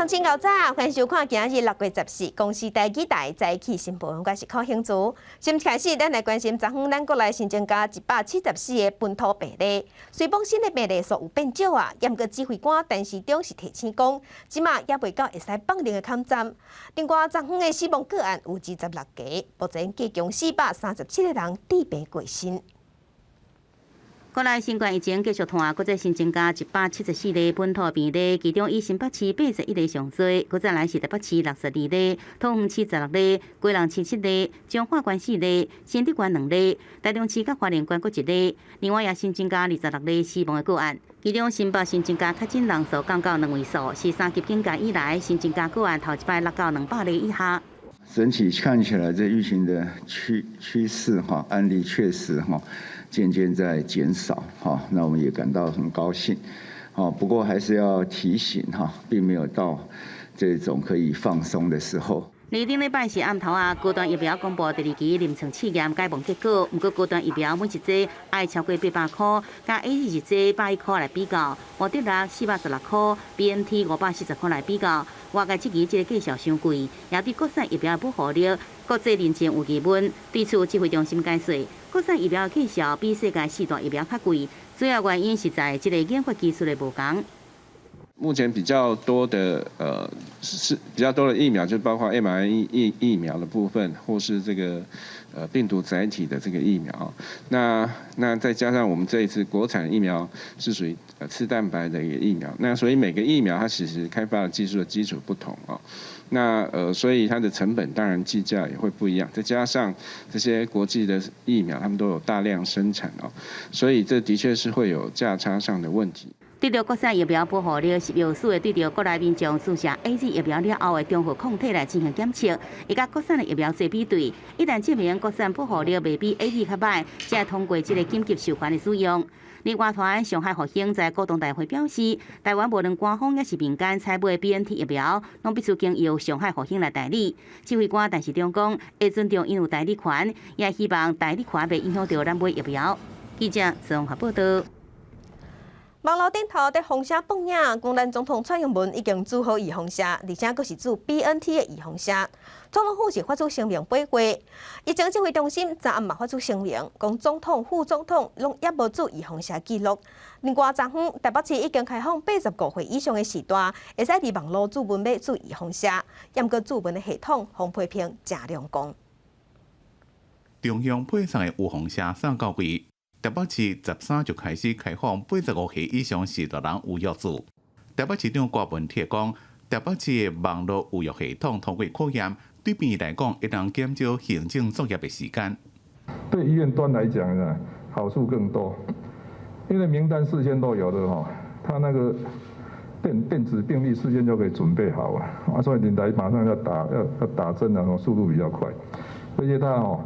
行情较早，欢迎收看今日6月14日，公司台记台早起新闻，我是柯兴珠。先开始，咱来关心昨昏咱国内新增加174个本土病例，虽然新的病例数有变少啊，也毋过指挥官陈时中是提醒讲，即马也未到会使放零的坎站。另外，昨昏的死亡个案有26个，目前加强437个人治病过身。国内新冠疫情继续传，搁再新增加174例本土病例，其中以新北市81例上多，搁再来是台北市62例，桃园市16例，基隆市7例，彰化县4例，新竹县2例，台中市甲花莲县各1例。另外也新增加26例死亡的个案，其中新北新增加确诊人数降到2位数，是3级警戒以来新增加个案头一摆落到200例以下。整体看起来，这疫情的趋势案例确实渐渐在减少那我们也感到很高兴不过还是要提醒并没有到这种可以放松的时候。二顶礼拜是暗头啊，高端疫苗公布第2期临床试验解剖结果，不过高端疫苗每一剂爱超过800块，加 AZ 一剂100块来比较，莫德纳416块 ，BNT 540块来比较，外加这期这个价上贵，也对国产疫苗的保护力、国际认证有疑问。对此，指挥中心解释，国产疫苗的价格比世界4大疫苗较贵，主要原因是在这个研发技术的无同。目前比较多的是比较多的疫苗，就包括 mRNA 疫苗的部分，或是这个病毒载体的这个疫苗。那再加上我们这一次国产疫苗是属于次蛋白的一个疫苗，那所以每个疫苗它其实开发的技术的基础不同所以它的成本当然计价也会不一样。再加上这些国际的疫苗，他们都有大量生产所以这的确是会有价差上的问题。对着国产疫苗保护力10月4日对着国内民众注射 AZ 疫苗了后的中和抗体来进行检测，伊甲国产的疫苗做比对，一旦证明国产保护力未比 AZ 较歹，才会通过这个紧急授权的使用。立法团上海复兴在股东大会表示，台湾无论官方也是民间采买 BNT 疫苗，拢必须经由上海复兴来代理。指挥官陈时中讲，会尊重因有代理权，也希望代理权袂影响到咱买疫苗。记者综合报道。网络顶头在风声放映，讲咱总统蔡英文已经做好预防针，而且佫是做 BNT 的预防针。总统府是发出声明回回，疫情指挥中心昨暗嘛发出声明，讲总统、副总统拢也无做预防针记录。另外，昨昏台北市已经开放85岁以上的时段，会使伫网络注文要做预防针，也毋过注文的系统洪批评正亮讲。中央配送的预防针上到位。台北市13就开始开放85岁以上时代人有药做。台北市长郭文铁讲，台北市的网络预约系统通过考验，对病人来讲，会能减少行政作业的时间。对医院端来讲呢，好处更多，因为名单事先都有的他那个电子病历事先就可以准备好所以你来马上要打针速度比较快，而且他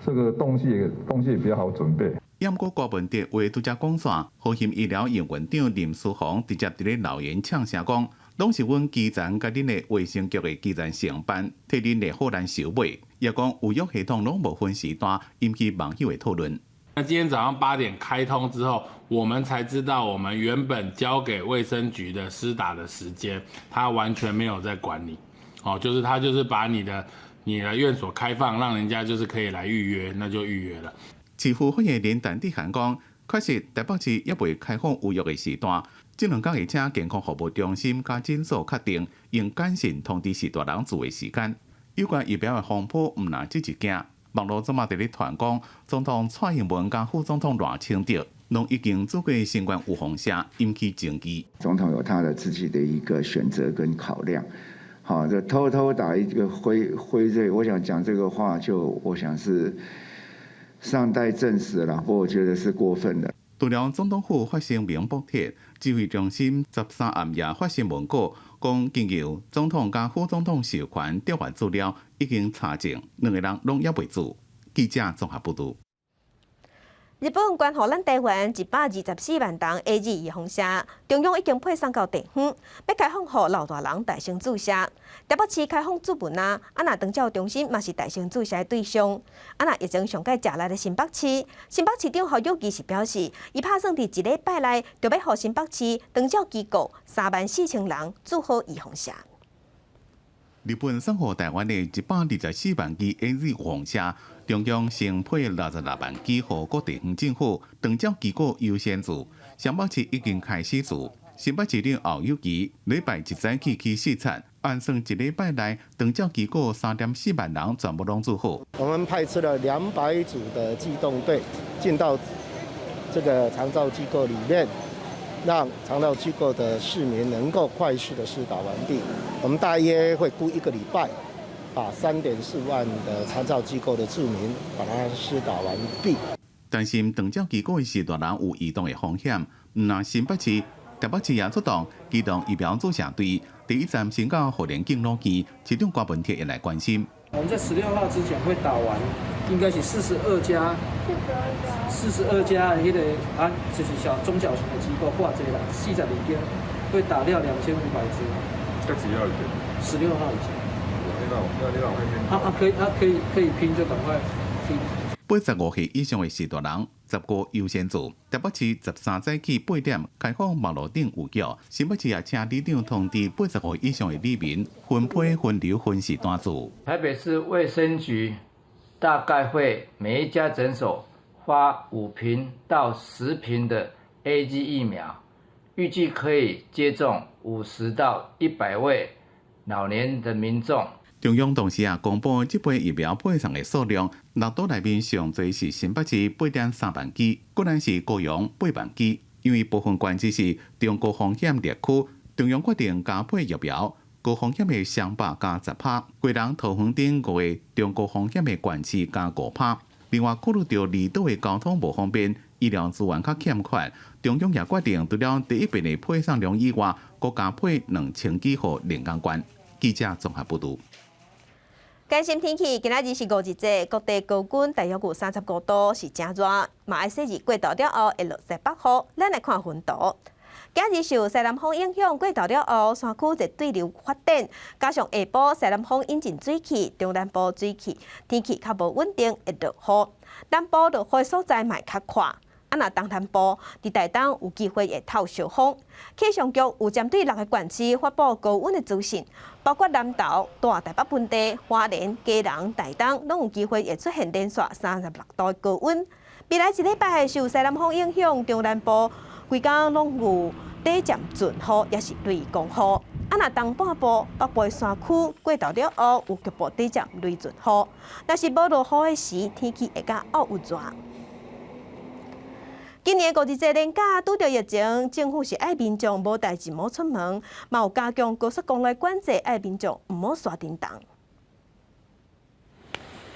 这个东西也比较好准备。不过郭文哲话拄则讲煞，核心医疗营院长林书豪直接伫咧留言呛声讲，拢是阮基层甲恁的卫生局的基层承办，替恁的好难收尾。也讲预约系统拢无分时段，引起网友的讨论。那今天早上8点开通之后，我们才知道我们原本交给卫生局的施打的时间，他完全没有在管你，就是他就是把你的院所开放，让人家就是可以来预约，那就预约了。市府发言人陈志涵讲，确实台北市也未开放预约的时段，这2天会请健康服务中心甲诊所确定用简讯通知时大人住的时间。有关疫苗的风波毋难只一件，网络昨嘛伫咧传讲，总统蔡英文甲副总统赖清德拢已经做过新冠预防针，引起争议。总统有他的自己的一个选择跟考量。这偷偷打一个辉瑞，我想讲这个话我想是尚待证实啦，不过我觉得是过分的。除了总统府发声明补贴，指挥中心13暗夜发新闻稿，讲经由总统甲副总统授权调阅资料，已经查证2个人拢也未做。记者综合报道。日本捐予咱台湾124万ton AZ 预防针，中央已经配送到地方，要开放予老大人大型注射。台北市开放注文若长照中心嘛是大型注射的对象。若疫情上届食力的新北市，新北市长侯友宜是表示，伊打算伫1礼拜内就要予新北市长照机构34000人注好预防针。日本送予台湾的124万支 AZ 红虾，中央先配66万支予各地方政府，长照机构优先做。上北市已经开始做，新北市长侯友宜礼拜一早起去视察，按算一礼拜内，长照机构3.4万人全部拢做好。我们派出了200组的机动队进到这个长照机构里面，让长照机构的市民能够快速的施打完毕。我们大约会估1个礼拜，把3.4万的长照机构的住民把它施打完毕。担心长照机构的施大人有移动的风险，那新北市、台北市也出动机动疫苗注射队，第一站先到河连敬老期，市长郭文铁也来关心。我们在16号之前会打完，应该是42家迄个就是中小型的机构，或者啦42间会打掉2500支。这几号以前？16号以前。可以拼就赶快拼。 85岁以上的士大人，15优先做。台北市13早起8点开放马路顶有脚，新北市也请里长通知85岁以上的里民分批分流分时段做。台北市卫生局大概会每一家诊所发5瓶到10瓶的 AZ 疫苗，预计可以接种50到100位老年的民众。 中央同时也公布这批疫苗配送的数量，6都内面上最是新北市8.3万支，果然是高雄8万支。因为部分县市是中高风险地区，中央决定加配疫苗，高风险的200加10%，贵人桃园等5个中高风险的县市加5%。另外，考虑到离岛的交通不方便，医疗资源较欠缺，中央也决定除了第一笔的配送量以外，再加配2000支予连江县。记者综合报道。 关心天气，今仔日是5日节，各地高温大约有35度，是真热。嘛爱星期过头了后会落西北雨，咱来看温度。今日受西南风影响，过头了后，山区热对流发展，加上下晡西南风引进水汽，中南部水汽天气较无稳定，会落雨。南部落雨所在嘛较快。 若东南部伫台东有机会会透小风，气象局有针对6个县市发布高温的资讯，包括南投、大台北盆地、花莲、基隆、台东，拢有机会会出现连续36度的高温。未来一礼拜受西南风影响，中南部规工拢有短暂阵雨，也是雷公雨。若东半部北部山区过头了后，有局部短暂雷阵雨。若是无落雨的时，天气会较恶有热。 今年5日节连假拄着疫情，政府是爱民众无代志莫出门，嘛有加强高速公路管制，爱民众唔好刷叮当。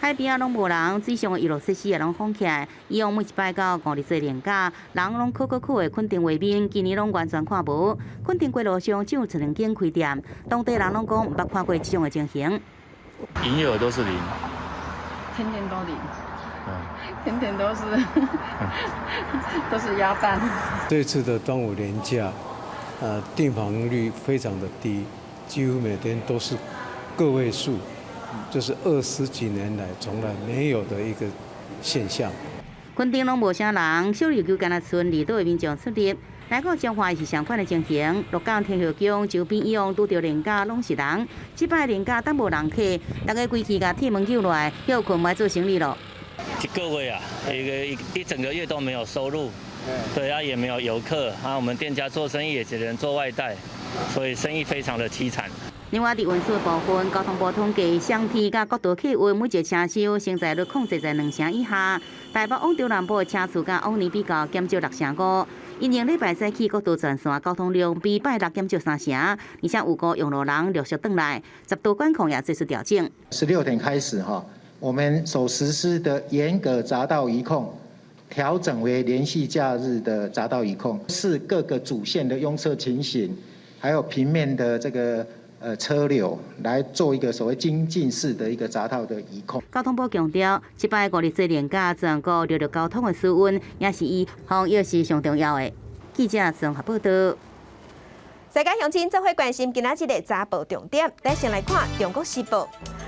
海边啊拢无人，水上的娱乐设施也拢封起来。以往每一摆到5日节连假，人拢去的垦丁画面，今年拢完全看无。垦丁街路上只有1、2间开店，当地人拢讲毋捌看过这种的情形。营业额都是0，天天都0。 天天都是鸭蛋。这次的端午连假，订房率非常的低，几乎每天都是个位数，这是20几年来从来没有的一个现象。垦丁拢无啥人，小琉球干那村离岛的民众出入，来到彰化是相款的情形。鹿港天后宫周边以往拄着连假拢是人，这摆连假当无人客，大家规气甲铁门救落来，休困来做生意咯。 1个月啊，一整个月都没有收入，对啊，也没有游客啊，我们店家做生意也只能做外带，所以生意非常的凄惨。另外，伫运输部分，交通部统计，双天甲国道客运每一个车厢承载率控制在2成以下。台北往中南部的车次甲往年比较减少6成5。因应礼拜早起国道全线交通量比拜六减少3成，而且有个用路人陆续转来，10道管控也做出调整。16点开始哈。 我们所实施的严格匝道移控，调整为连续假日的匝道移控，是各个主线的拥车情形，还有平面的这个车流，来做一个所谓精进式的一个匝道的移控。交通部强调，这摆5日节连假，全国陆路交通的疏运，也是以防疫是上重要的。记者综合报道。世界乡亲做伙关心今仔日的早报重点，咱先来看《中国时报》。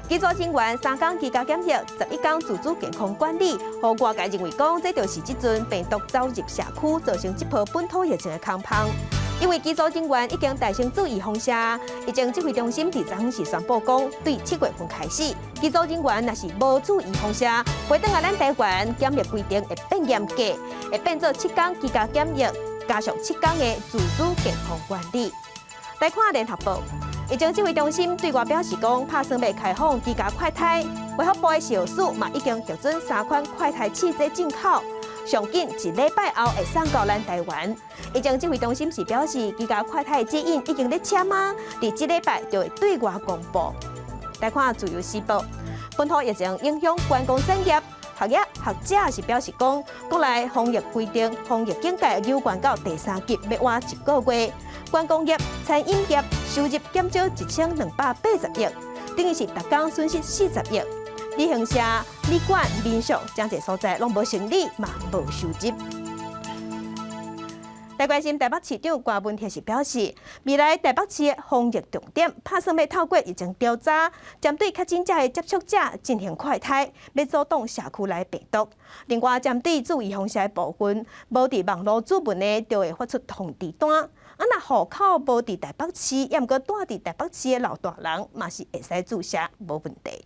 机组人员3天居家检疫，11天自主健康管理。和外界认为讲，这就是这阵病毒走入社区，造成这波本土疫情的空窗。因为机组人员已经大声注意风险，疫情指挥中心伫昨昏是宣布讲，对7月份开始，机组人员若是无注意风险，回转来咱台湾检疫规定会变严格，会变做7天居家检疫，加上7天的自主健康管理。来看联合报。疫情指挥中心对外表示讲，打算要开放居家快筛，卫福部的药署嘛已经核准3款快筛试剂进口，上紧1礼拜后会送到咱台湾。疫情指挥中心是表示，居家快筛指引已经咧签啊，伫这礼拜就会对外公布。来看自由时报，本土疫情影响观光产业。学者是表示讲，国内防疫规定、防疫警戒有关到第3级，要换1个月。观光业、餐饮业收入减少1280亿，等于是逐工损失40亿。旅行社、旅馆、民宿将这所在拢无生意，嘛无收入。来关心台北市长郭文铁是表示，未来台北市的防疫重点，打算要透过疫情调查，针对确诊者的接触者进行快筛，要阻挡社区内病毒。另外，针对注意风险的部分，无伫网络注文的，就会发出通知单。若户口无伫台北市，也毋过住伫台北市的老大人，嘛是会使注射，无问题。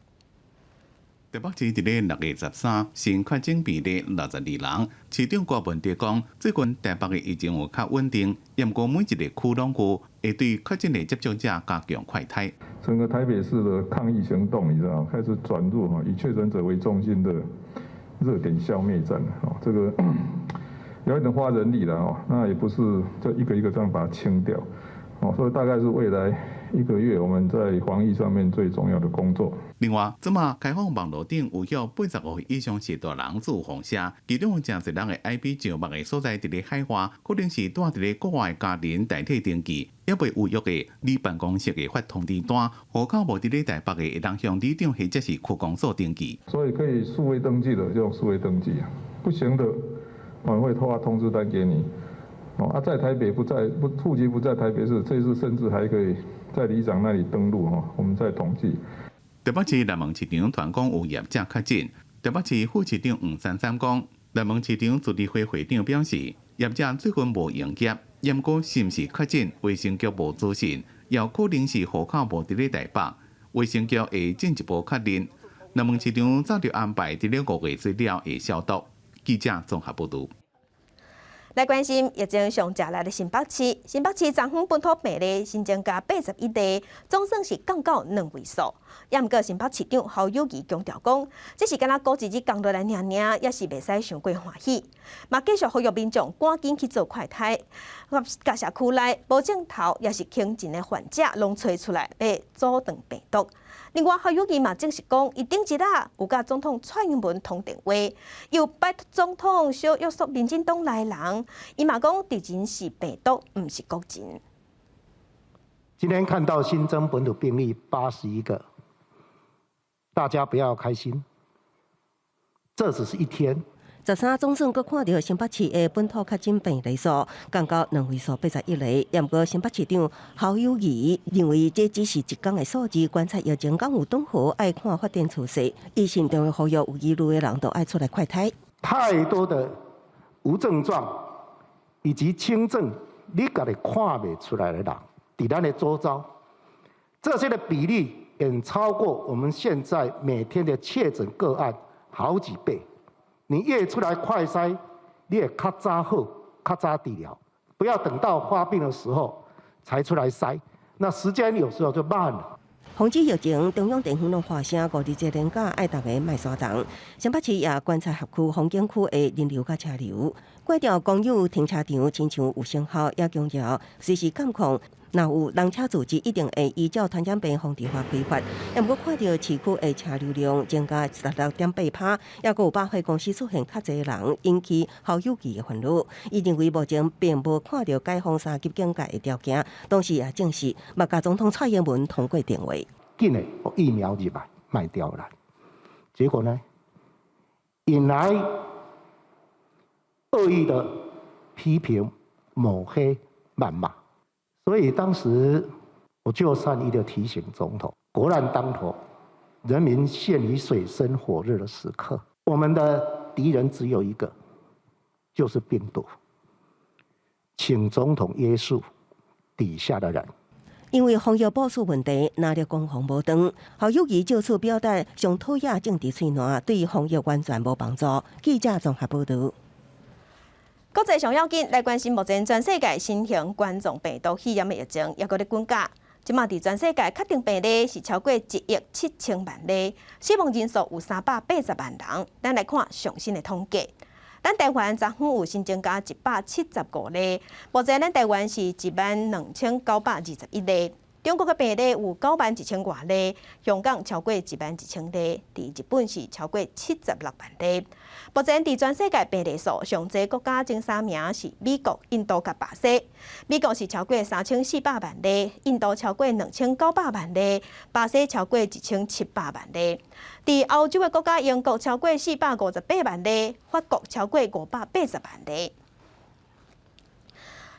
台北市伫咧6月13新确诊比例62人，市长郭文哲讲，最近台北的疫情有较稳定，也毋过每一个区拢有会对确诊的接触者加强快筛。整个台北市的抗疫行动，你知道，开始转入以确诊者为中心的热点消灭战这个有一点花人力了那也不是就一个一个这样把它清掉所以大概是未来1个月我们在防疫上面最重要的工作。另外，即马开放网络顶有约85岁以上是大人自放射，其中有真侪人的 IP 上目的所在伫咧海外，可能是住伫咧国外的家人代替登记，也未有约的你办公室的发通知单，户口无伫咧台北的会当向里长或者是区公所登记。所以可以数位登记的就用数位登记不行的我们会发通知单给你。在台北户籍不在台北市，这次甚至还可以在里长那里登录我们再统计。台北市南门市场团讲有业者确诊，台北市副市长黄珊珊讲，南门市场主理会会长表示，业者最近无营业，也毋过是毋是确诊，卫生局无资讯，也有可能是户口无伫咧台北，卫生局会进一步确认。南门市场早就安排伫咧5月最了会消毒。记者综合报道。来关心疫情上食来的新北市，新北市昨昏本土病例新增加81例，总算是降到2位数。也毋过新北市长侯友宜强调讲，这是敢若过一日降落来尔，也是袂使伤过欢喜。嘛继续呼吁民众赶紧去做快筛，甲社区内无症头也是轻症的患者拢找出来，要阻断病毒。另外，侯友宜嘛证实讲，伊顶一日有甲总统蔡英文通电话，又拜托总统小约束民进党内人。伊嘛讲，敌人是病毒，毋是国人。今天看到新增本土病例81个，大家不要开心，这只是一天。13总算阁看到新北市的本土确诊病例数降到2位数81例，也毋过新北市长侯友宜认为这只是一天的数字，观察疫情敢有缓和，爱看发展趋势。伊慎重的呼吁有疑虑的人都爱出来快筛。太多的无症状以及轻症，你家己看袂出来的人，伫咱的周遭，这些的比例远超过我们现在每天的确诊个案好几倍。你越出来快筛，你也较早好、较早治疗，不要等到发病的时候才出来筛，那时间有时候就慢了。防止疫情，中央电信拢发声，5日节连假爱大家莫刷动。新北市也观察辖区、风景区的人流甲车流，关掉公有停车场，亲像有生效，也强调随时监控。若有人车组织，一定会依照传染病防治法规范。也毋过看到市区的车流量增加16.8%，也有百货公司出现较侪人，引起侯友宜的烦恼。伊认为目前并无看到解放3级警戒的条件，同时也证实，目甲总统蔡英文通过电话，紧的疫苗入来卖掉了，结果呢，引来恶意的批评、抹黑、谩骂。所以当时我就善意的提醒总统：国难当头，人民陷于水深火热的时刻，我们的敌人只有一个，就是病毒。请总统约束底下的人。因为防疫保守问题，拿了攻防无长，侯友宜就此表达上讨厌政治吹烂，对防疫完全无帮助。记者综合报道。国际上要紧来关心目前全世界新型冠状病毒肺炎的疫情，也搁咧增加。即马伫全世界确定病例是超过1.7亿例，死亡人数有380万人。咱来看上新的统计。咱台湾昨昏有新增加175例，目前咱台湾是12921例。中国嘅病例有91000多例，香港超过11000例，伫日本是超过76万例。目前伫全世界病例数上济国家前3名是美国、印度甲巴西。美国是超过3400万例，印度超过2900万例，巴西超过1700万例。伫欧洲嘅国家，英国超过458万例，法国超过580万例。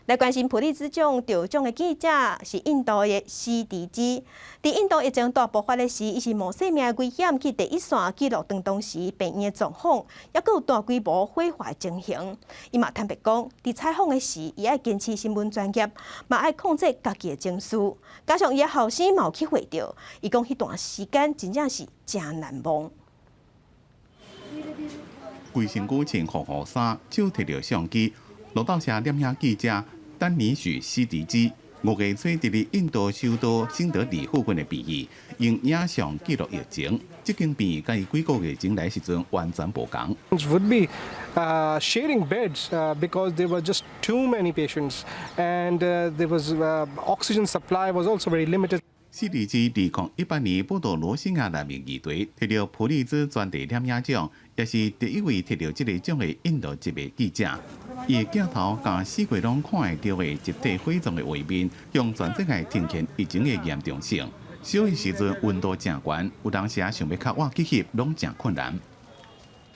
来关心普利兹奖得奖的记者是印度的西迪基。伫印度疫情大爆发的时，伊是冒生命危险去第一线记录当时病院的状况，也佫有大规模毁坏情形。伊嘛坦白讲，伫采访的时，伊爱坚持新闻专业，嘛爱控制家己的情绪。加上伊的后生嘛有去会着，伊讲迄段时间真正是真难忘。规身躯穿护护衫，手摕着相机，路透社摄影记者丹尼许西迪基5月初伫咧印度首都新德里附近的病院，用影像记录疫情。这间病院甲伊几个月前来时阵完全无同。Would be sharing beds because there were just too many patients, and there was oxygen supply was also very limited. 西迪基2018年报道罗兴亚难民议题，摕到普利兹专题摄影奖，也是第一位摕到这个奖的印度籍的记者。伊的镜头甲四界拢看会到的集体毁踪的画面，向全世界呈现疫情的严重性。小的时阵温度正悬，有当时想要较晚去翕，拢真困难。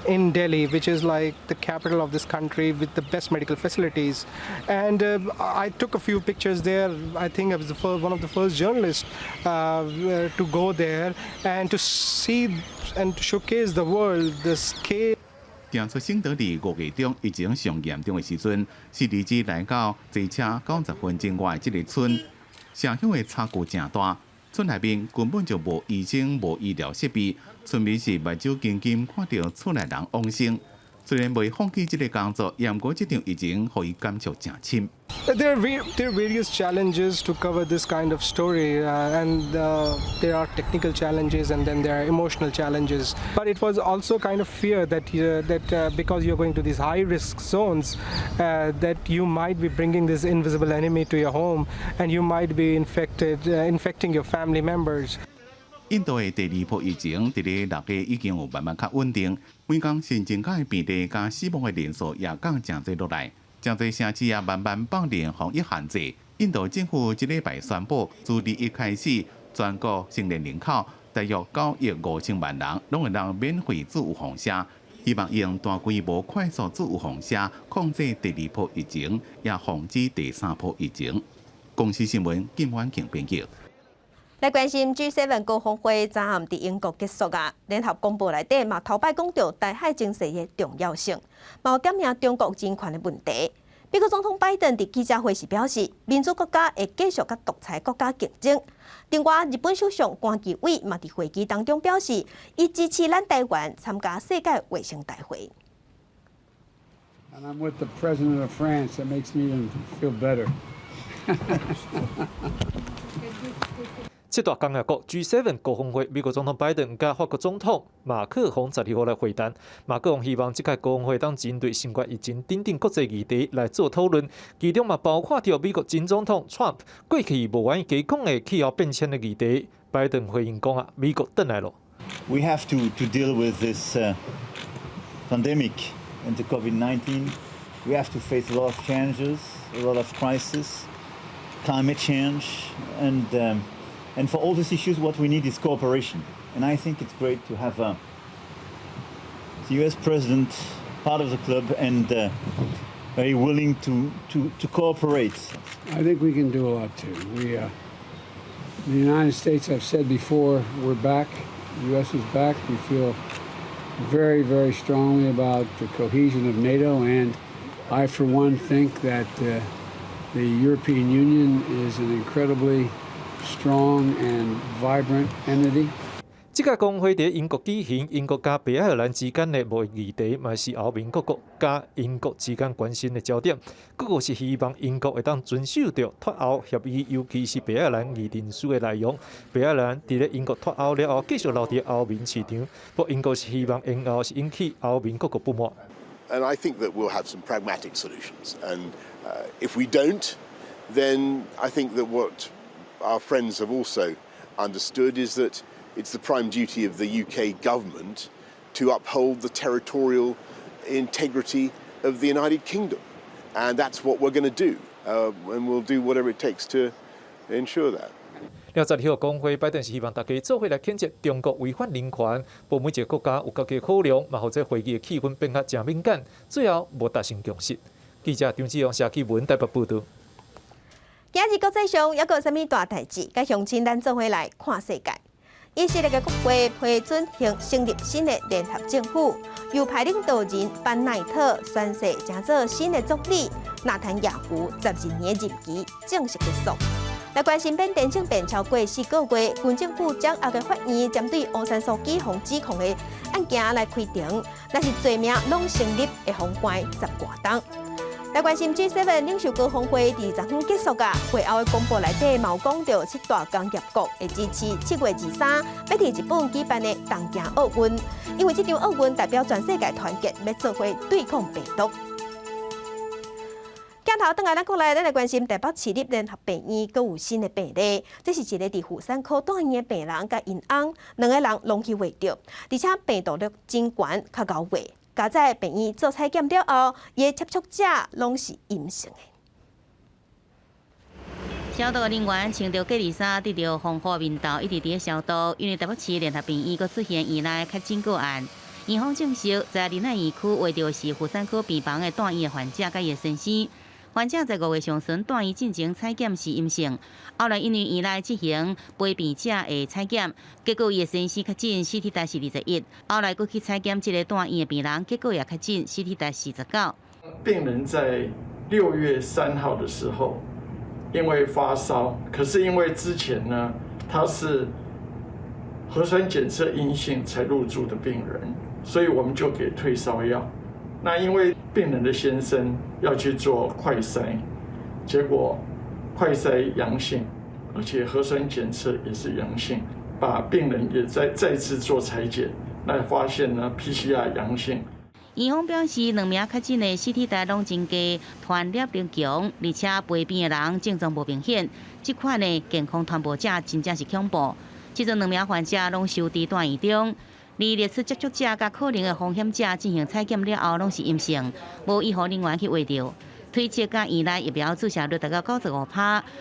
In Delhi, which is like the capital of this country with the best medical facilities, and I took a few pictures there. I think I was one of the first journalists to go there and to see and to showcase the world the scale. 行出新德里5月中疫情上严重的时阵，西迪基来到坐车90分钟外的这个村，城乡的差距正大。村内面根本就无医生、无医疗设备，村民是目睭金金看到村内人往生。虽然未放弃这个工作，也毋过这场疫情互伊感触真深。There are various challenges to cover this kind of story, and there are technical challenges, and then there are emotional challenges. But it was also kind of fear that because you're going to these high-risk zones, that you might be bringing this invisible enemy to your home, and you might be infecting your family members. 印度的第2波疫情，伫咧6月已经有慢慢较稳定，每天新增加的病例加死亡的人数也降真侪落来，真侪城市也慢慢放零防疫限制。印度政府这礼拜宣布，自2月开始，全国成年人口大约9亿5000万人，拢会让免费注有放射，希望用大规模快速注有放射，控制第2波疫情，也防止第3波疫情。公司新闻金婉庆编辑。来关心 G7 高峰会昨暗伫英国结束啊，联合公报内底嘛头摆讲到台海情势的重要性，嘛有点名中国人权的问题。美国总统拜登伫记者会时表示，民主国家会继续甲独裁国家竞争。另外，日本首相菅义伟嘛伫会议当中表示，伊支持咱台湾参加世界卫生大会。And I'm with the President of France. That makes me even feel better. 这大共和国 G7 高峰会，美国总统拜登甲法国总统马克宏12号来会谈。马克宏希望这届高峰会当针对新冠疫情等等国际议题来做讨论，其中嘛包括着美国前总统 Trump 过去无愿意加讲的气候变迁的议题。拜登回应讲啊，美国回来了。We have to deal with this pandemic and the COVID-19. We have to face a lot of challenges, a lot of crises, climate change, and for all these issues, what we need is cooperation. And I think it's great to have the U.S. president part of the club and very willing to cooperate. I think we can do a lot too. The United States, I've said before, we're back. The U.S. is back. We feel very, very strongly about the cohesion of NATO, and I, for one, think that The European Union is an incredibly strong and vibrant entity. 这个工会伫英国举行，英国加北爱尔兰之间的贸易议题，嘛是欧盟各国加英国之间关心的焦点。各国是希望英国会当遵守着脱欧协议，尤其是北爱尔兰议定书的内容。北爱尔兰伫咧英国脱欧了后，继续留伫欧盟市场，不过英国是希望延后是引起欧盟各国不满。And I think that we'll have some pragmatic solutions. And if we don't, then I think that what our friends have also understood is that it's the prime duty of the UK government to uphold the territorial integrity of the United Kingdom. And that's what we're going to do. And we'll do whatever it takes to ensure that. 20号工会拜登是希望大家做伙来谴责中国违反人权，不每一个国家有家己的考量，嘛，或者会议的气氛变较真敏感，最后无达成共识。记者张志阳、谢启文台北报道。今日国际上还有啥物大代志？该乡亲咱做伙来看世界。以色列的国会批准成立新的联合政府，由派领导人班奈特宣誓成做新的总理，纳坦雅胡12年任期正式结束。来关心缅甸政变超过4个月，军政府将后个法院针对昂山素季方指控的案件来开庭，那是罪名拢成立的封关10外档。来关心 G7 领袖高峰会伫昨天结束啊，会后的公布内底嘛有讲到7大工业国会支持7月23要伫日本举办的东京奥运，因为这场奥运代表全世界团结，要做伙对抗病毒。镜头转来，咱来关心台北市立联合病院，阁有新的病例。这是一个伫妇产科住院的病人，甲因翁2个人拢去胃着，而且病毒率真悬，较高位。加在病院做采检了后，伊的接触者拢是阴性的。消毒人员穿着隔离衫，戴着防护面罩，一直伫咧消毒。因为台北市联合病院阁出现院内确诊个案，院方证实在仁爱医区围着是妇产科病房的住院的患者甲伊的先生。患者在5月上旬住院进行采检是阴性，后来因为院内执行陪病者的采检，结果伊的先生确诊 CT 值是21，后来佫去采检这个住院的病人，结果也确诊 CT 值49。病人在6月3号的时候，因为发烧，可是因为之前呢他是核酸检测阴性才入住的病人，所以我们就给退烧药。那因为病人的先生要去做快筛，结果快筛阳性，而且核酸检测也是阳性，把病人也再次做采检，那发现呢 PCR 阳性。院方表示，2名确诊的 CT 值拢真低，传染力强，而且陪病的人症状无明显。这款的健康传播者真正是恐怖。其中2名患者拢收伫住院中。而列出接触者甲可能的风险者进行采检了后，拢是阴性，无医护人员去围着。推测甲院内疫苗注射率达到95%，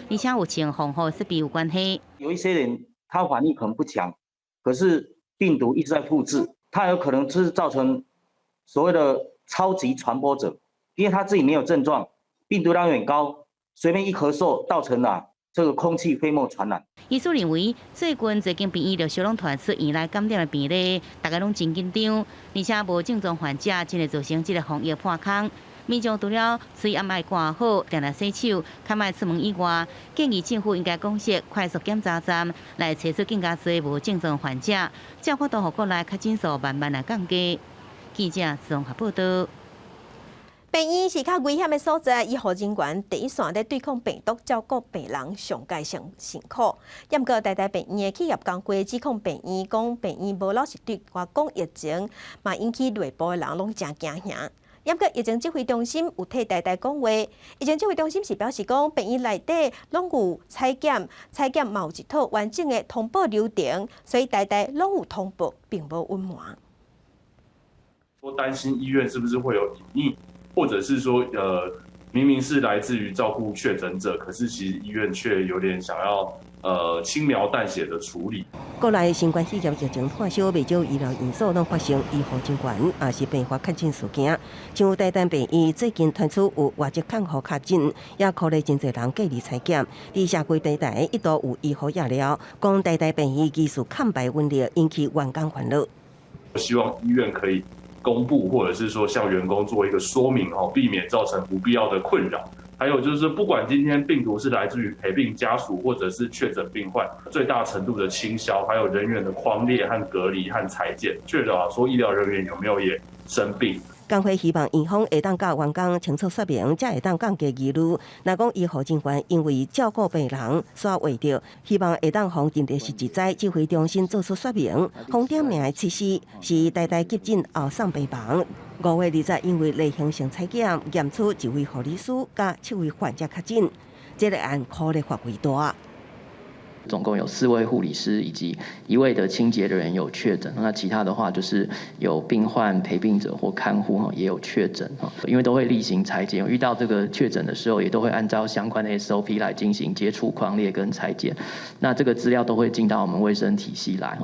而且有穿防护设备有关系。有一些人他反应可能不强，可是病毒一直在复制，他有可能是造成所谓的超级传播者，因为他自己没有症状，病毒量有点高，随便一咳嗽，造成了这个空气飞沫传染。医师认为，最近最近病院就小拢传出院内感染的病例，大家拢真紧张，而且无症状患者真会造成这个防疫破空。民众除了嘴暗爱挂好，定定洗手，较莫出门以外，建议政府应该公设快速检查站，来找出更加多无症状患者，才有法度互国内确诊数慢慢来降低。记者综合报道。病院是较危险的所在，医护人员第一线在对抗病毒、照顾病人，上界上辛苦。不过，台大病院的企业工会指控病院讲病院无老实对外讲疫情，嘛引起内部的人拢真惊吓。不过，疫情指挥中心有替台大讲话，疫情指挥中心是表示讲病院内底拢有采检嘛有一套完整的通报流程，所以台大拢有通报，并无隐瞒。说担心医院是不是会有隐匿？或者是说，明明是来自于照顾确诊者，可是其实医院却有点想要轻描淡写的处理。国内新冠肺炎疫情发烧，未少医疗因素拢发生医护人员也是并发确诊事件。像台大病院最近传出有外籍看护确诊，也鼓励真侪人隔离采检。伫社会平台一度有医护压料，讲台大病院技术抗白瘟疫，引起员工烦恼。希望医院可以公布，或者是说向员工做一个说明，避免造成不必要的困扰。还有就是说，不管今天病毒是来自于陪病家属或者是确诊病患，最大程度的清消，还有人员的匡列和隔离和裁剪，确保说医疗人员有没有也生病。工会希望院方会当甲员工清楚说明，才会当降低疑虑。若讲医护人员因为照顾病人煞话着，希望会当向人力事职在指挥中心做出说明。红点名的测试是代代急诊后送病房。5月20日，因为例行性采检验出1位护理师甲7位患者确诊，这个案可能范围大。总共有4位护理师以及1位的清洁的人有确诊，那其他的话就是有病患、陪病者或看护也有确诊，因为都会例行采检，遇到这个确诊的时候，也都会按照相关的 SOP 来进行接触匡列跟采检，那这个资料都会进到我们卫生体系来。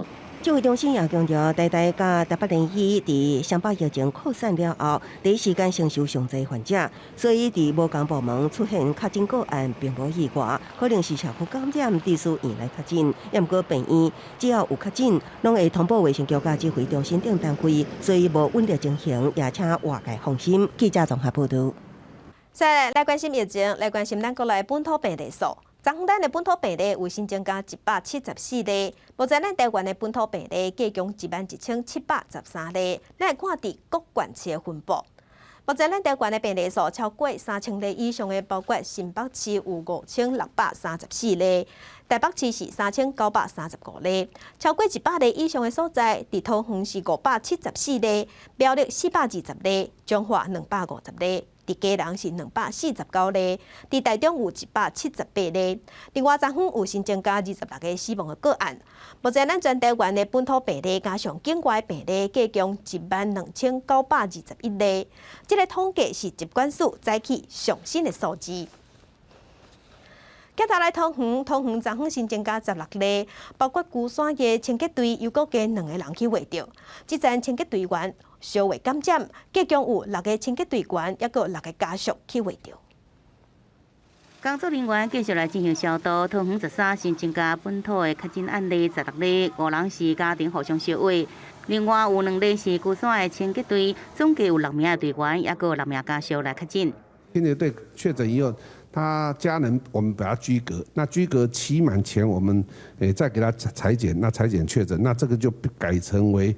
指挥中心也强调，台大甲台北联医伫双北疫情扩散了后，第一时间承受上侪患者，所以伫无同部门出现确诊个案并无意外，可能是社区感染地区院来确诊。也毋过病院只要有确诊，拢会通报卫生局甲指挥中心等单位，所以无稳定情形，也请外界放心。记者综合报道。再来关心疫情，来关心咱国内本土病例数。昨昏咱的本土病例有新增加174例，目前咱台湾的本土病例计共11713例。咱来看伫各县市的分布。目前咱台湾的病例数超过3000例以上的，包括新北市有5634例，台北市是3935例，超过100例以上的所在，伫桃园是574例，苗栗420例，彰化250例。伫基隆是249例，伫台中有178例。另外，昨昏有新增加26个死亡的个案。目前咱全台湾的本土病例加上境外病例，计共12921例。这个统计是疾管署早起上新的数字。接下来，桃园昨昏新增加16例，包括龟山的清洁队又搁加2个人去围着。这站清洁队员稍微感染，计共有6个清洁队员，也有6个家属去围着。工作人员继续来进行消毒。桃园13新增加本土的确诊案例16例，5人是家庭互相相偎。另外有2例是龟山的清洁队，总计有6名的队员，也有6名家属来确诊。清洁队确诊以后，他家人我们把他居隔，那居隔期满前，我们再给他采检，那采检确诊，那这个就改成为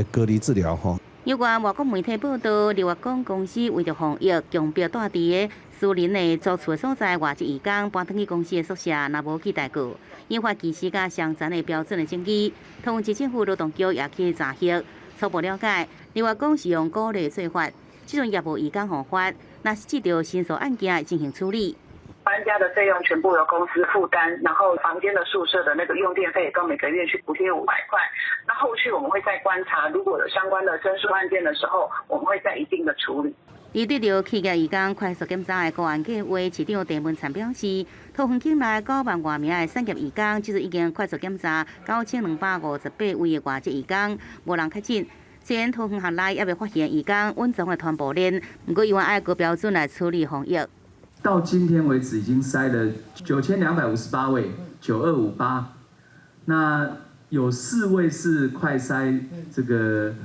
隔离治疗哈。有关外国媒体报道，立外港公司为着防疫，强迫住伫的私人的租厝所在外籍移工搬转去公司的宿舍，若无去代购，引发技师甲伤残的标准的争议。桃园市政府劳动局也去查核，初步了解，立外港是用鼓励做法，这种业务移工方法，若是接到申诉案件进行处理。搬家的费用全部由公司负担，然后房间的宿舍的那个用电费也都每个月去补贴500块。那后续我们会再观察，如果有相关的申诉案件的时候，我们会再一定的处理。而对着企业移工快速检查的个案计划，市长陈文灿表示，桃园境内9万多名的产业移工，即日已经快速检查9258位的外籍移工，无人确诊。虽然桃园县内也未发现移工稳重的传播链，不过依按爱国标准来处理防疫。到今天为止，已经筛了9258位，9258。那有4位是快筛这个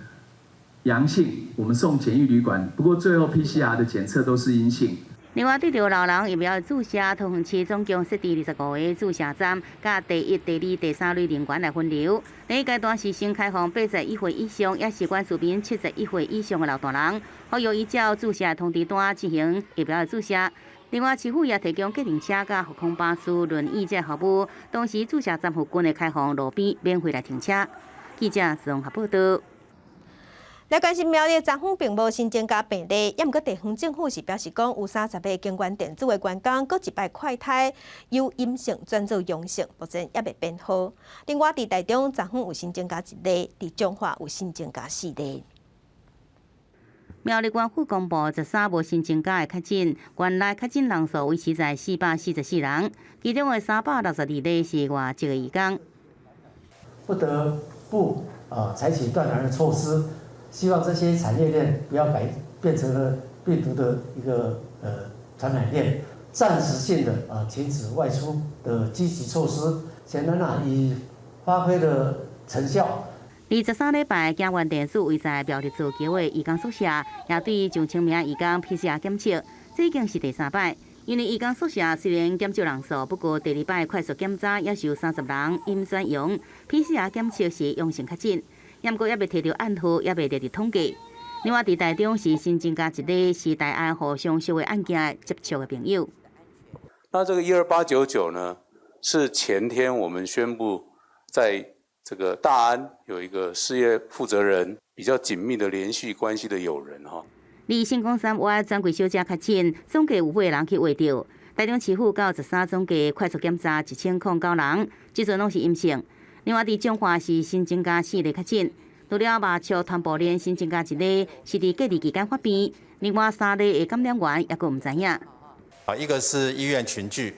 阳性，我们送检疫旅馆。不过最后 PCR 的检测都是阴性。另外，对着老人疫苗的注射，桃园市总共设置25个注射站，甲第1、第2、第3类人员来分流。第一阶段是先开放81岁以上，也习惯住民71岁以上的老大人，可由依照注射通知单进行疫苗的注射。另外，市府也提供计程车、甲航空巴士、轮椅这服务，同时注射站附近的开放路边免费来停车。记者综合报道。来关心苗栗昨昏并无新增加病例，也毋过地方政府是表示讲有30个经关电子的员工，各一摆快筛由阴性转做阳性，目前也未变好。另外，伫台中昨昏有新增加1例，伫彰化有新增加4例。苗栗县府公布13无新增加的确诊，原来确诊人数维持在444人，其中的362例是外籍的移工。不得不采取断然的措施，希望这些产业链不要变成了病毒的一个传染链，暂时性的停止外出的积极措施，显然已发挥了成效。23礼拜，警员电子位在苗栗自桥的移工宿舍，也对上千名移工 PCR 检测，这已经是第3摆。因为移工宿舍虽然减少人数，不过第二摆快速检查也是有30人阴酸阳 ，PCR 检测是阳性确诊，不过也未摕到案号，也未列入统计。另外，伫台中是新增加一例是大安互相熟的案件接触的朋友。那这个12899呢，是前天我们宣布在这个大安有一个事业负责人比较紧密的连续关系的友人哈。离新光三外专柜小姐确诊，总计有8人去画着。台中市府到13总计快速检查1009人，即阵拢是阴性。另外，伫彰化市新增加4例确诊，除了麻雀传播链新增加1例，是伫隔离期间发病。另外3例的感染源也佫唔知影。一个是医院群聚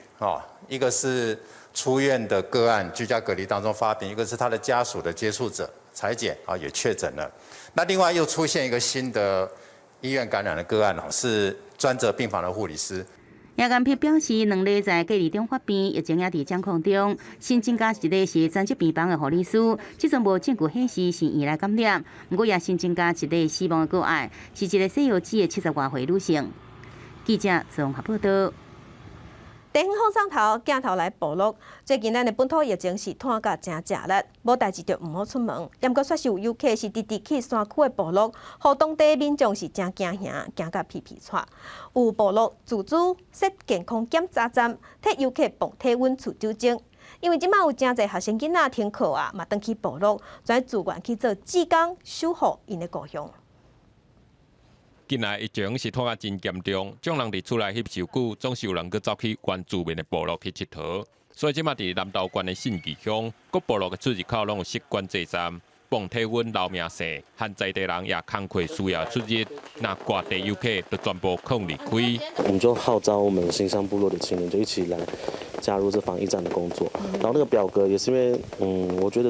一个是出院的个案居家隔离当中发病，一个是他的家属的接触者采检也确诊了。那另外又出现一个新的医院感染的个案是专责病房的护理师。叶甘平表示，2例在隔离中发病，疫情也伫掌控中。新增加1例是专职病房的护理师，即阵无证据显示是伊来感染，不过也新增加1例死亡的个案，是一个西药剂的70多岁女性。记者综合报道。地方放送头镜头来报道，最近咱的本土疫情是拖甲真热烈，无代志就唔好出门。不过却是有游客是直直去山区的部落，互当地民众是真惊吓，惊甲皮皮喘。有部落自主设健康检查站，替游客磅体温、除酒精。因为即马有真侪学生囡仔停课嘛转去部落，跩自愿去做志工，守护因的故乡。近来疫情是拖啊真严重，众人伫厝内翕受久，总是有人去走去原住民的部落去佚佗。所以即马伫南投县的信义乡，各部落的出入口拢有设管制站，磅体温、留名册，和在地人也工课需要出入，那各地游客都全部空离开。我们就号召我们新乡部落的青年就一起来加入这防疫站的工作。然后那个表格也是因为，我觉得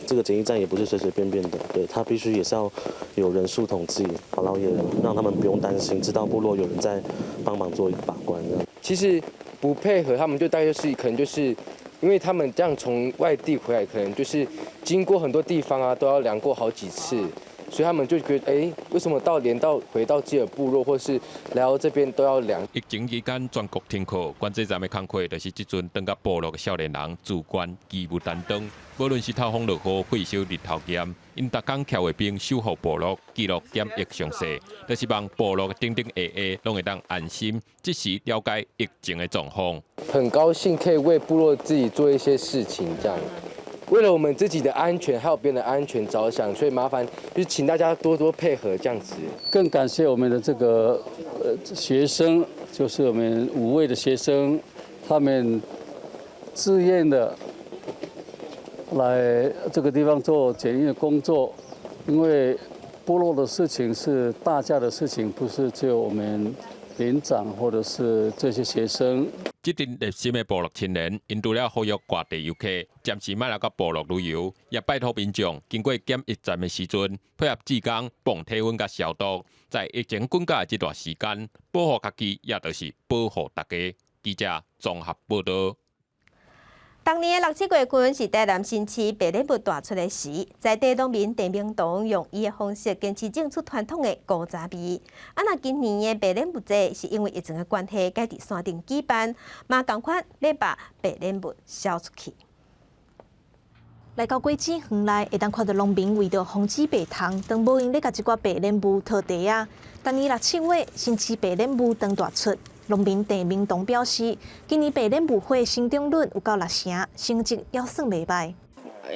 这个检疫站也不是随随便便的，对，它必须也是要有人数统计，然后也让他们不用担心，知道部落有人在帮忙做一个把关这样。其实不配合他们就大概就是可能就是。因为他们这样从外地回来，可能就是经过很多地方啊，都要量过好几次，所以他们就觉得，为什么回到自己的部落，或是来到这边都要量？疫情期间全国停课，管制站的工课就是即阵转到部落的少年人自管义务担当。无论是透风落雨、火烧日头炎，因逐工徛卫兵守护部落，记录检疫详细，就希望部落的顶顶下下拢会当安心，即时了解疫情的状况。很高兴可以为部落自己做一些事情，这样为了我们自己的安全还有别人的安全着想，所以麻烦就是请大家多多配合这样子。更感谢我们的这个学生，就是我们5位的学生，他们自愿的来这个地方做检疫的工作，因为部落的事情是大家的事情，不是只有我们连长或者是这些学生。这阵热心的部落青年，因除了呼吁各地游客暂时莫来到部落旅游，也拜托民众经过检疫站的时阵，配合志工磅体温甲消毒，在疫情滚价的这段时间，保护家己，也就是保护大家。记者综合报道。当年的6、7月份是台南新市白莲雾大出的时，在地农民陈明东用伊的方式坚持种出传统的古早味。那今年的白莲雾节是因为疫情的关系，改伫山顶举办，嘛同款要把白莲雾销出去。来到果子园内，会当看到农民为着防止白虫，当无用咧甲一寡白莲雾套地啊。当年6、7月，新市白莲雾当大出。农民陈明东表示，今年白莲雾花生长率有到6成，成绩也算袂歹。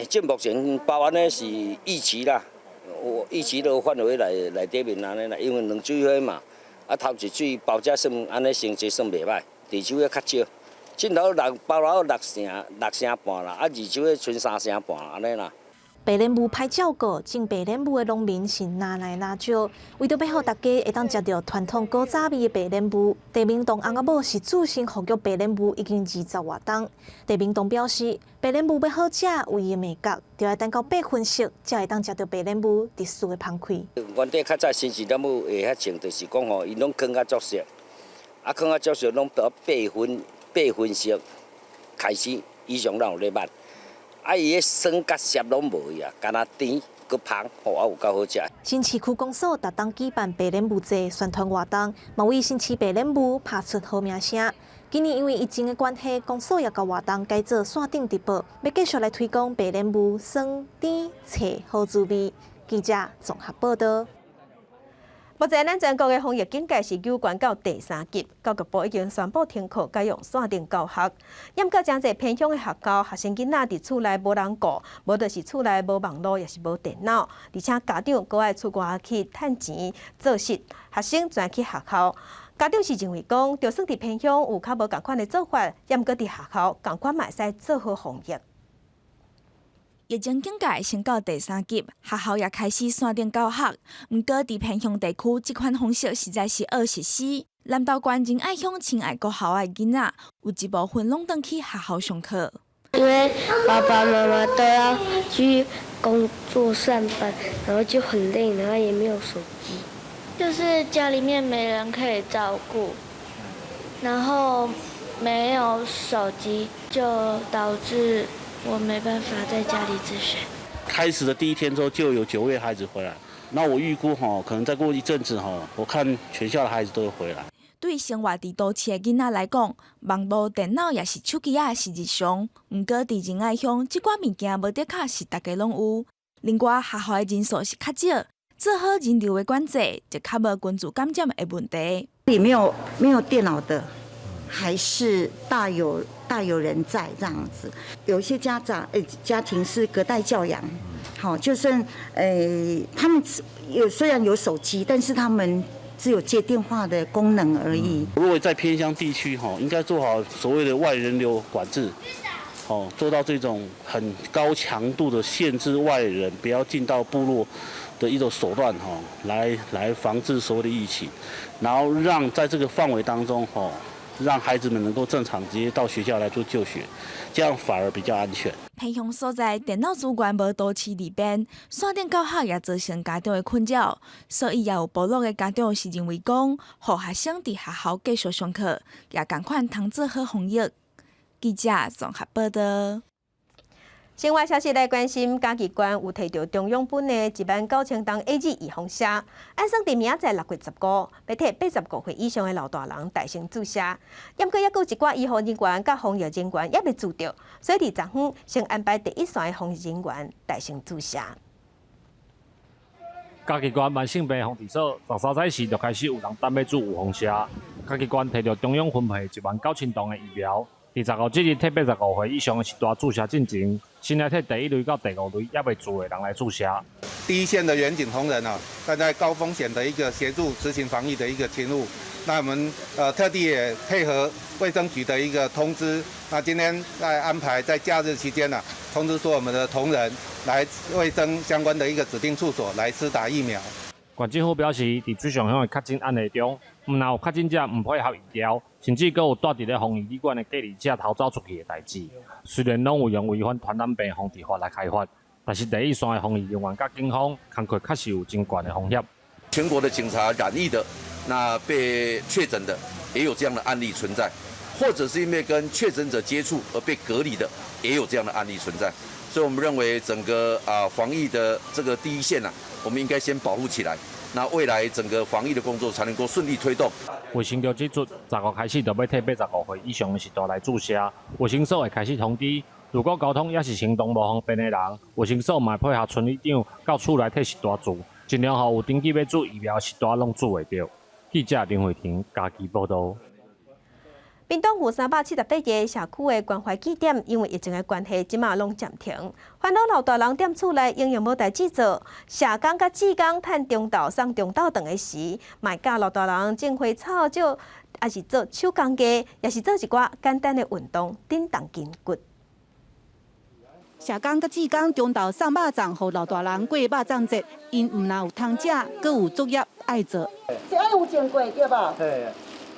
即目前包安尼是预期啦，预期的范围内底面安尼啦，因为两水花嘛，头一水包只算安尼成绩算袂歹，第二水花较少，凊头包了6成半啦，二水花剩3成半安尼啦。白莲雾歹照顾，种白莲雾的农民是哪来哪少，为着要互大家会当食到传统古早味的白莲雾，陈明东翁仔某是自身复育白莲雾已经20多冬。陈明东表示，白莲雾要好食，有伊的味觉，就要等到8分熟，才会当食到白莲雾特殊的芳开。原底较早新市莲雾会遐种，就是讲吼，因拢坑较足熟，坑较足熟，拢到8分熟开始以上，咱有咧捌。伊迄酸甲涩拢无呀，干那甜佮芳，吼也有够好食。新市区公所特当举办白莲雾节宣传活动，嘛为新市白莲雾拍出好名声。今年因为疫情的关系，公所也甲活动改做线顶直播，要继续来推广白莲雾酸甜脆好滋味。记者综合报道。目前，咱全国的防疫警戒是有关到第3级，教育部已经宣布停课，改用线顶教学。严格真侪偏乡的学校，学生囡仔伫厝内无人顾，无就是厝内无网络，也是无电脑，而且家长搁爱出外去趁钱做事，学生全去学校。家长是认为讲，就算伫偏乡有较无共款的做法，严格伫学校共款嘛会使做好防疫。疫情警戒升到第3级，学校也开始线顶教学。毋过，伫偏乡地区，这款方式实在是恶实施。南投县真爱向亲爱国校的囡仔，有一部分拢回去学校上课。因为爸爸妈妈都要去工作上班，然后就很累，然后也没有手机，就是家里面没人可以照顾，然后没有手机，就导致我没办法在家里自学。开始的第1天之后，就有9位孩子回来。那我预估可能再过一阵子我看全校的孩子都会回来。对生活伫都市的囡仔来讲，网络、电脑也是手机是日常。毋过伫仁爱乡，即寡物件无得卡是大家拢有。另外，学校的人数是较少，做好人流的管制，就较无群聚感染的问题。里没有电脑的，还是大有人在这样子。有一些家庭是隔代教养，好，就算他们虽然有手机，但是他们只有接电话的功能而已。如果在偏乡地区应该做好所谓的外人流管制，做到这种很高强度的限制外人不要进到部落的一种手段来防治所谓的疫情，然后让在这个范围当中让孩子们能够正常直接到学校来做就学，这样反而比较安全。偏乡所在电脑资源无都市里边，线顶教学也造成家长的困扰，所以也有部落的家长是认为讲，让学生伫学校继续上课，也同款通做好防疫。记者综合报道。生活消息来关心，嘉义县有摕到中央本的19000ton AZ 预防虾，按算伫明仔载6月15，要替85岁以上的老大人代先注射。不过，还有一寡医护人员甲防疫人员也未注到，所以伫昨昏先安排第一线的防疫人员代先注射。嘉义县慢性病防治所13早时就开始有人等要注预防虾。嘉义县摕到中央分配19000ton的疫苗。第15这日替85岁以上的时代注射进前，先来替第1类到第5类也未注的人来注射。第一线的远景同仁站在高风险的一个协助执行防疫的一个勤务。那我们特地也配合卫生局的一个通知，那今天在安排在假日期间通知说我们的同仁来卫生相关的一个指定处所来施打疫苗。县政府表示，伫水上乡的确诊案例中，若有确诊者唔配合医疗，甚至阁有带伫咧防疫旅馆的隔离者逃走出去的代志。虽然拢有用违反传染病防治法来开发，但是第一线的防疫人员甲警方工作确实有真悬的风险。全国的警察染疫的，那被确诊的，也有这样的案例存在，或者是因为跟确诊者接触而被隔离的，也有这样的案例存在。所以我们认为整个防疫的这个第一线我们应该先保护起来，那未来整个防疫的工作才能够顺利推动。卫生局指出，15开始就要替85岁以上的时代来注射，卫生所会开始通知，如果交通也是行动无方便的人，卫生所嘛配合村里长到厝来替时代注，尽量让有登记要注疫苗的时代拢注会到。记者林慧婷嘉义报道。屏东有378个社区的关怀据点，因为疫情的关系，即马拢暂停。烦恼老大人踮厝内，仍然无代志做。社工甲志工趁中昼送中昼顿的时，卖教老大人种花草少，也是做手工艺，也是做一寡简单的运动，振动筋骨。社工甲志工中昼送肉粽，互老大人过肉粽节，因毋但有通食，阁有作业爱做。是爱有种过对吧？对。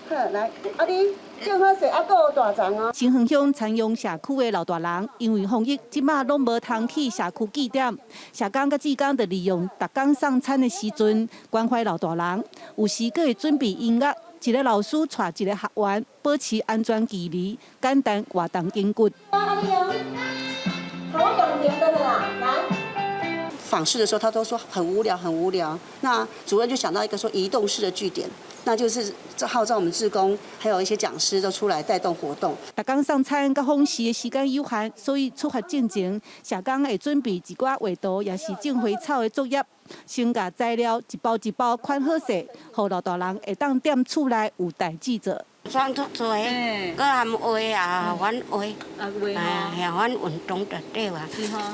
好，来，你种好势，阁有大粽哦。新恒乡田阳社区的老大人，因为防疫，即马拢无通去社区据点。社工甲志工就利用逐工送餐的时阵，关怀老大人，有时阁会准备音乐，一个老师带一个学员，保持安全距离，简单活动筋骨。我动点的啦，来。访视的时候，他都说很无聊，很无聊。那主任就想到一个说移动式的据点，那就是号召我们志工还有一些讲师都出来带动活动。逐工送餐甲访视的时间有限，所以出发进前，社工会准备一寡画图，也是种花草的作业。先把材料一包一包款好势，互老大人会当踮厝内有代志做。选足多，佮含画啊，阮画，遐阮运动就对啊，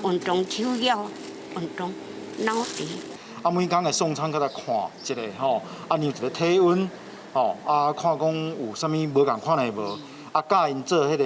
运动手脚，运动脑皮。每工来送餐，佮来看一下吼，量一个体温，吼看讲有啥物无共款的无，教因做迄个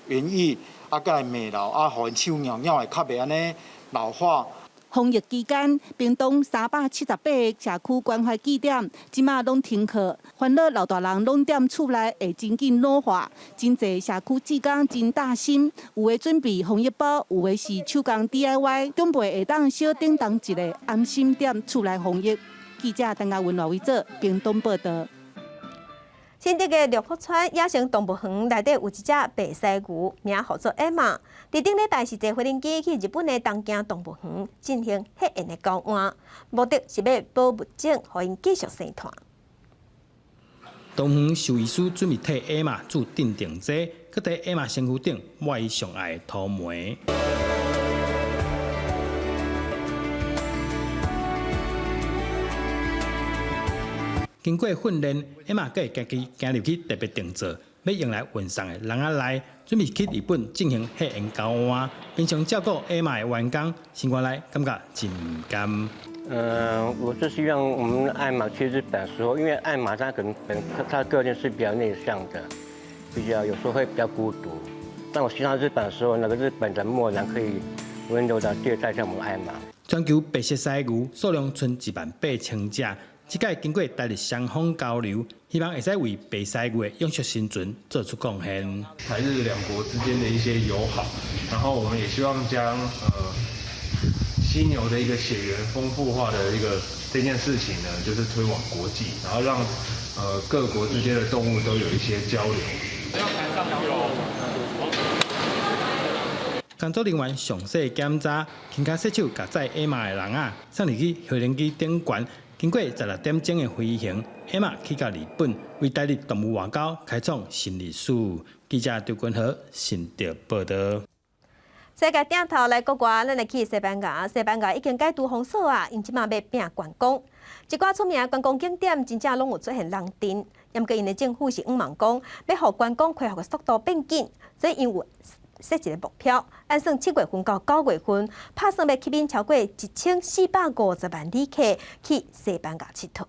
园艺，佮来骂老，互因手尿尿的较袂安尼老化。防疫期间，屏东378个社区关怀据点，即马拢停课，烦恼老大人拢踮厝内会真紧老化。真侪社区志工真大心，有的准备防疫包，有的是手工 DIY， 准备会当小叮当一个安心踮厝内防疫。记者陈嘉文、罗伟做屏东报道。新竹的绿福川野生动物园内底有一只白鳃牛，名号做艾玛。伫顶礼拜是坐飞机去日本的东京动物园进行核验的交换，目的是要保物种，互因继续生团。动物园兽医师准备替艾玛做镇定剂，搁在艾玛身躯顶抹伊上爱的涂膜。经过训练，艾玛会家己行入去特别定做，要用来运送的笼仔内，准备去日本进行核研交换。平常照顾艾玛的员工，生活来感觉真唔甘。我是希望我们艾玛去日本的时候，因为艾玛它可能它个人是比较内向的，比较有时候会比较孤独。但我去到日本的时候，那个日本的漠然可以温柔的对待像我们艾玛。全球白色鳃牛数量存18000只。这届经过台日双方交流，希望会使为白鳃牛的永续生存做出贡献。台日两国之间的一些友好，然后我们也希望将犀牛的一个血缘丰富化的这件事情呢，就是推往国际，然后让各国之间的动物都有一些交流。要抬上去喽！工作人员详细检查，轻脚洗手，甲载艾玛的人送入去飞行机顶悬。经过16点钟的飞行，艾玛去到日本，为台日动物外交开创新历史。记者周君和新竹报道。世界顶头来国外，咱来去西班牙。西班牙已经解除封锁因即马要拼观光。一寡出名的观光景点真正拢有出现人丁，不过因的政府是望讲，要互观光恢复的速度变紧，所以因有设一个目标，按算7月份到9月份，打算要吸引超过1450万旅客去西班牙佚佗。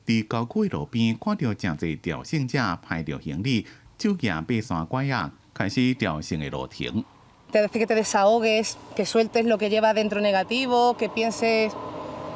伫郊区路边看到真侪朝圣者排着行李，手行爬山拐仔，开始朝圣的路程。Te hace que te desahogues, que sueltes lo que lleva dentro negativo, que pienses,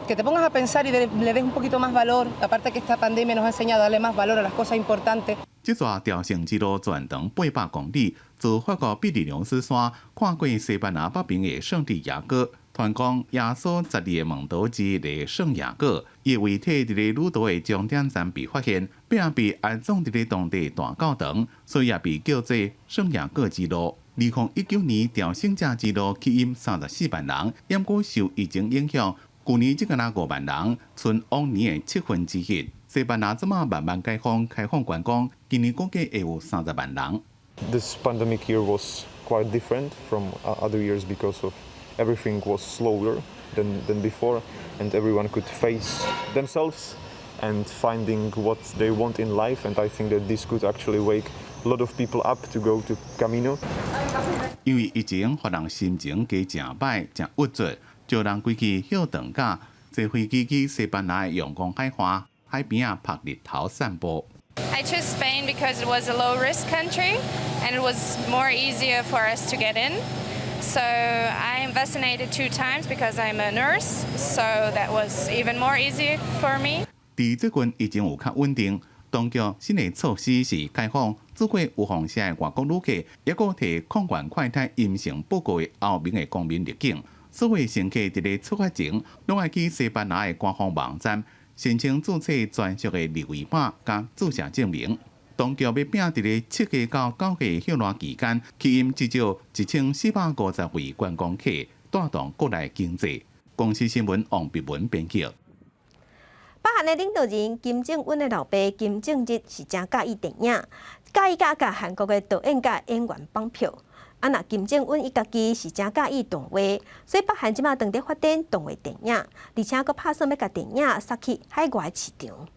que te pongas a pensar y le des un poquito más valor. Aparte que esta pandemia nos ha enseñado a darle más valor a las cosas importantes. 这段朝圣之路全长800公里，自法国比利牛斯山看过西班牙北边的圣地亚哥，传讲耶稣12个门徒之一的圣雅各，伊遗体伫咧鲁道的终点站被发现，并被安葬伫咧当地大教堂，所以也被叫做圣雅各之路。2019年朝圣者之路吸引34万人，不过受疫情影响，去年只敢若5万人，剩往年的1/7。西班牙这么慢慢开放观光，今年估计会有30万人。This pandemic year was quite different from other years because of everything was slower than before, and everyone could face themselves and finding what they want in life. And I think that this could actually wake a lot of people up to go to Camino. 因为疫情，让人心情加真歹、真郁卒，就人规气休长假，坐飞机去西班牙的阳光海岸。海边拍日头散步。I chose Spain because it was a low-risk country and it was more easier for us to get in. So I vaccinated 2 times because I'm a nurse, so that was even more easy for me. 伫最近疫情有较稳定，当局新的措施是开放做过有风险的外国旅客，也个摕抗原快筛阴性报告的后面的公民入境。所有乘客伫咧出发前，拢爱去西班牙的官方网站。申请注册专属的二维码加注射证明。当局要拼伫咧7月到9月休暖期间，吸引至少1450位观光客，带动国内经济。公司新闻王碧文编辑。北韩的领导人金正恩的老爸金正日是真介意电影，介意甲韩国的导演甲演员绑票。若金正恩伊家己是真介意动画，所以北韩即马当地发展动画电影，而且佫打算要甲电影杀去海外市场。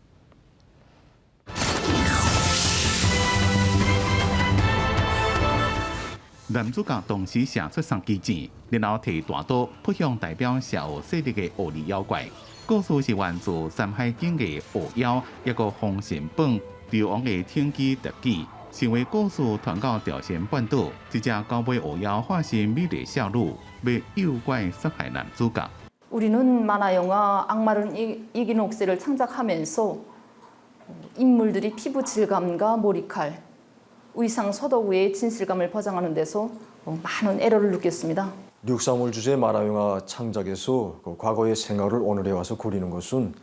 男主角同时射出3支箭，然后摕大刀扑向代表社会势力的狐狸妖怪。故事是源自《山海经》的狐妖，一个封神榜流亡的天机特技，成为故事传到朝鲜半岛。一只高尾狐妖化身美丽少女，被诱拐杀害男主角。 우리는 만화 영화 악마를 이긴 옥새를 창작하면서 인물들이 피부 질감과 머리칼, 의상 서도구의 진실감을 포장하는 데서 많은 애로를 느꼈습니다. 육사물 주제 만화 영화 창작에서 과거의 생활을 오늘에 와서 그리는 것은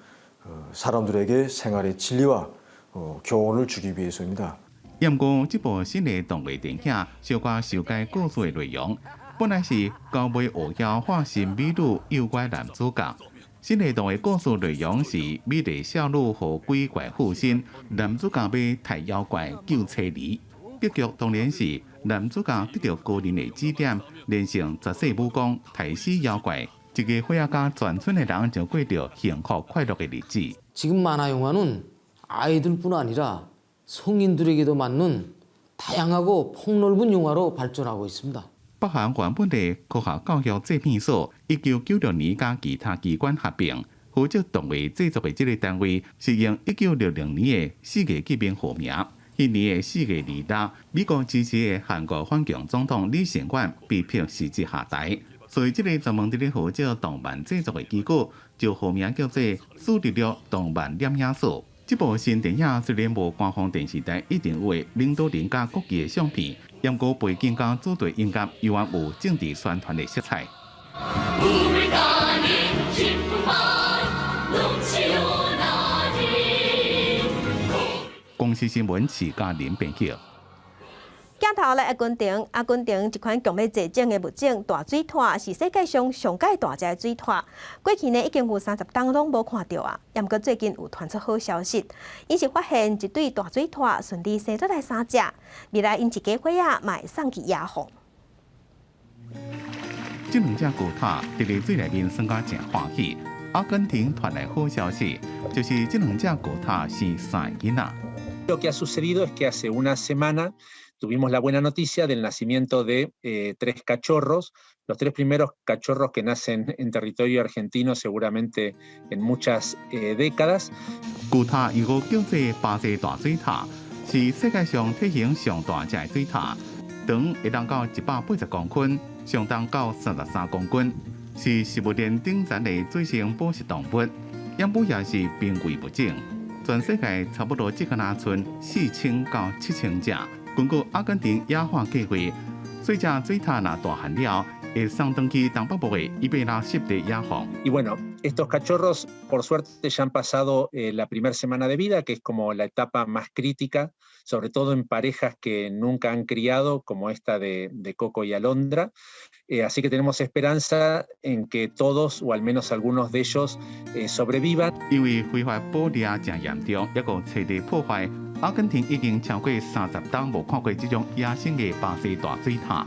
사람들에게 생활의 진리와 교훈을 주기 위해서입니다. 不过，这部新的动画电影小可修改故事的内容，本来是高尾狐妖化身美女诱拐男主角。新的动画故事内容是美丽少女和鬼怪附身，男主角要杀妖怪救妻儿。结局当然是男主角得到高人的指点，练成绝世武功，杀死妖怪。一个科学家全村的人就过着幸福快乐的日子。 지금 만화 영화는 아이들뿐 아니라 성인들에게도 맞는 다양하고 폭넓은 영화로 발전하고 있습니다. 北韩原本的科学教育制片所1996年甲其他机关合并，负责动画制作的这个单位是用1960年的4月革命号名。迄年的4月26日，美国支持的韩国反共总统李承晚被迫辞职下台，所以这个专门伫咧负责动漫制作的机构就号名叫做苏迪勒动漫摄影所。这部新电影虽然无官方电视台一定有的领导人甲国旗的相片，不过背景甲主题音乐又有政治宣传的色彩。 公司新闻是嘉林编辑。镜头来阿根廷，阿根廷一款强要坐正的物种大水獭是世界上上界大只的水獭。过去呢已经有30档拢无看到啊，也毋过最近有传出好消息，因是发现一对大水獭顺利生出来3只，未来因一家伙仔嘛会送去野放。这2只巨獭伫咧水内面算甲真欢喜。阿根廷传来好消息，就是这2只巨獭生3个囡仔。 Lo que ha sucedido es que hace una semana tuvimos la buena noticia del nacimiento de 3 cachorros, los 3 primeros cachorros que nacen en territorio argentino seguramente en muchas décadas. 巨獭又叫做巴西大水獭，是世界上体型上大只的水獭，长会当到180公分，上重到33公斤，是食物链顶层的水生捕食动物，养母也是濒危物种。 全世界差不多只个那存4000到7000只。根据阿根廷野化计划，水只水獭若大汉了，会送回去东北部的160的野放。 Y bueno, estos cachorros por suerte ya han pasado la primera semana de vida, que es como la etapa más crítica, sobre todo en parejas que nunca han criado, como esta de Coco y Alondra. Así que tenemos esperanza en que todos, o al menos algunos de ellos, sobrevivan. 因为非法捕猎真严重，一个彻底破坏，阿根廷已经超过30档无看过这种野生的巴西大水獭。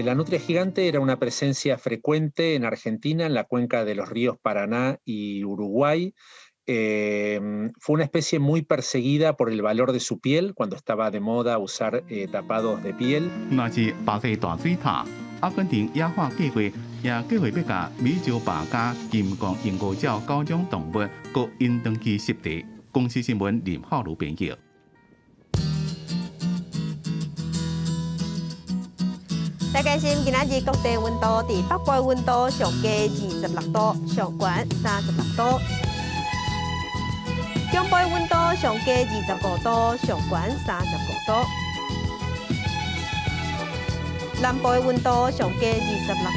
La nutria gigante era una presencia frecuente en Argentina, en la cuenca de los ríos Paraná y Uruguay. Fue una especie muy perseguida por el valor de su piel, cuando estaba de moda usar tapados de piel. 那是巴西大水獭，阿根廷野化计划也计划要甲美洲豹甲金刚鹦鹉鸟9种动物各引登去湿地。公司新闻林浩如编辑。 大家心今仔日国地温度伫北部温度上加26度，上悬36度；中部温度上加25度，上悬35度；南部温度上加26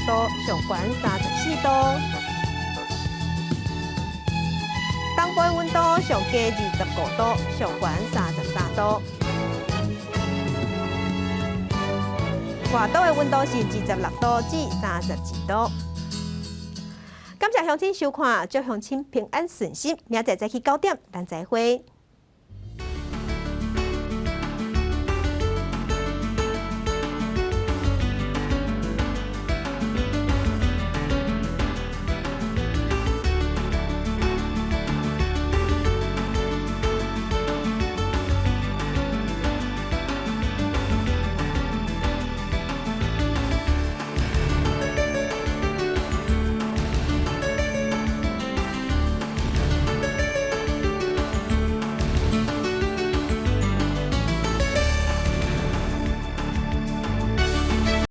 度，上悬34度；东部温度上加25度，上悬33度。 外岛的温度是26度至32度。乡亲收看，祝乡亲平安顺心。明仔再去9点，咱再会。